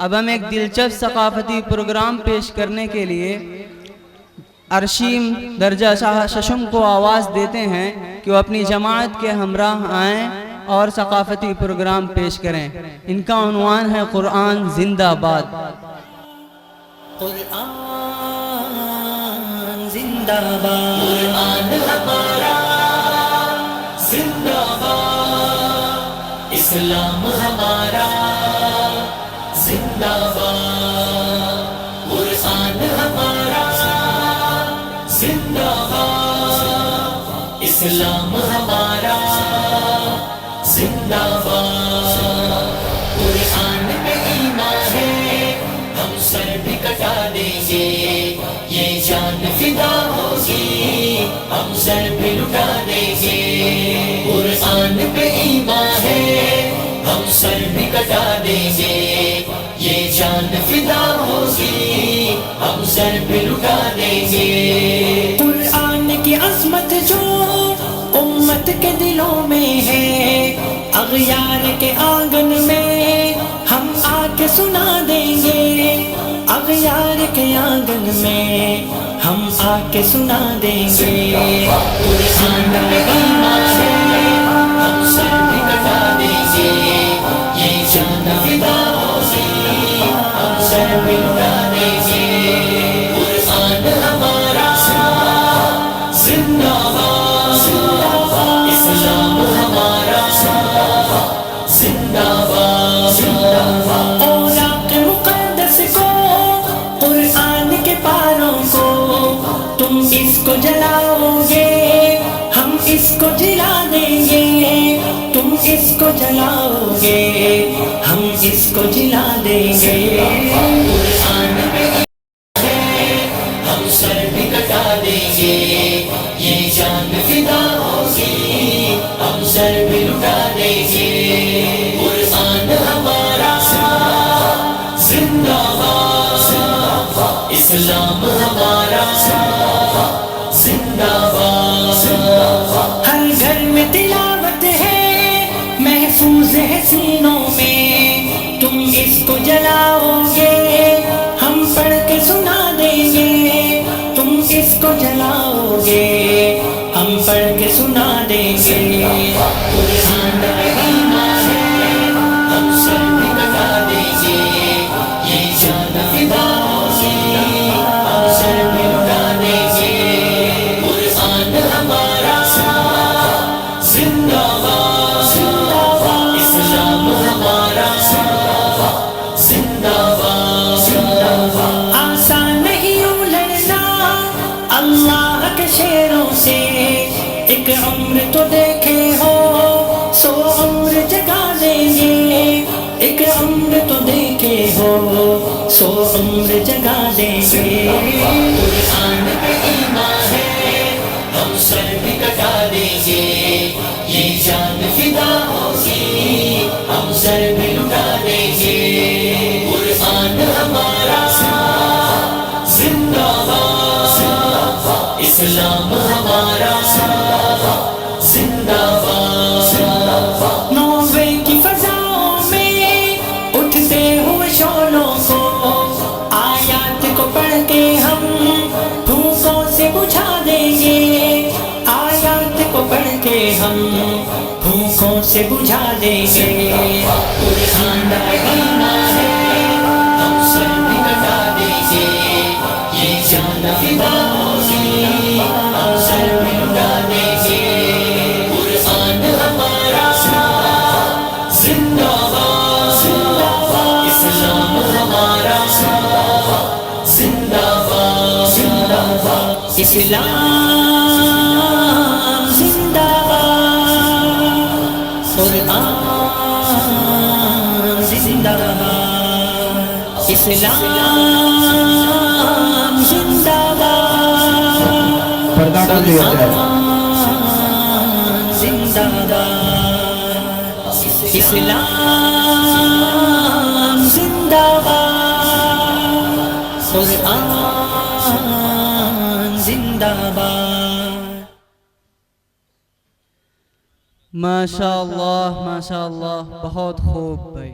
اب ہم ایک دلچسپ ثقافتی پروگرام پیش کرنے کے لیے ارشیم درجہ ششم کو آواز دیتے ہیں کہ وہ اپنی جماعت کے ہمراہ آئیں اور ثقافتی پروگرام پیش کریں۔ ان کا عنوان ہے قرآن زندہ باد۔ قرآن زندہ باد، قرآن ہمارا زندہ باد، اسلام ہمارا زندہ باد، قرآن ہمارا زندہ باد، اسلام ہمارا زندہ باد، قرآن میں ایمان ہے ہم سر بھی کٹا دیں گے، یہ جان فدا ہوگی ہم سر بھی لٹا دیں گے، قرآن پہ ایمان ہے ہم سر بھی کٹا دیں گے، یہ جان فدا ہوگی ہم سر بھی لٹا دیں گے، قرآن کی عظمت جو امت کے دلوں میں ہے، اغیار کے آنگن میں ہم آ کے سنا دیں گے، اغیار کے آنگن میں ہم آ کے سنا دیں گے، قرآن میں ایمان ہے ہم سر بھی کٹا دیں گے، یہ جان فدا ہوگی ہم سر بھی لٹا دیں گے، قرآن ہمارا زندہ باد، اسلام ہمارا زندہ باد، اوراق مقدس کو قرآن کے پاروں کو تم اس کو جلاؤ گے ہم اس کو جلا دیں گے، تم اس کو جلاؤ گے ہم اس کو جلا دیں گے، قرآن میں ہے ہم سر بھی کٹا دیں گے، یہ جان فدا ہوگی ہم سر بھی لٹا دیں گے، قرآن ہمارا زندہ باد، اسلام ہمارا زندہ باد، ہر گھر میں تلاوت ہے محفوظ ہے سینوں میں، تم اس کو جلاؤ گے ہم پڑھ کے سنا دیں گے، تم اس کو جلاؤ گے ہم پڑھ کے سنا دیں گے، قرآن میں ایمان ہے ہم سر بھی کٹا دیں گے، یہ جان فدا ہوگی ہم سر بھی لٹا دیں گے، قرآن ہمارا زندہ باد، اسلام ہمارا زندہ باد، آسان نہیں یوں لڑنا اللہ کے شیروں سے، ایک عمر تو دیکھے ہو 100 عمر جگا دیں گے، ایک عمر تو دیکھے ہو 100 عمر جگا دیں گے، قرآن پہ ایمان ہے ہم سر بھی کٹا دیں گے، یہ جان فدا ہوگی ہم سر بھی لٹا دیں گے، قرآن ہمارا زندہ باد، اسلام ہمارا زندہ باد، نوے کی فضاؤں میں اٹھتے ہوئے شعلوں کو آیات کو پڑھ کے ہم بھوکوں سے بجھا دیں گے، آیات کو پڑھ کے ہم بھوکوں سے بجھا دیں گے، قرآن میں ایمان ہے ہم سر بھی کٹا دیں گے، یہ جان فدا ہوگی ہم سر بھی لٹا دیں گے، قرآن ہمارا زندہ باد، اسلام ہمارا زندہ باد، اسلام زندہ باد، قرآن زندہ باد، اسلام زندہ باد، پردہ ڈال دیا جائے، قرآن زندہ باد، اسلام زندہ باد، قرآن زندہ باد۔ ماشاءاللہ ماشاءاللہ، بہت خوب بھائی۔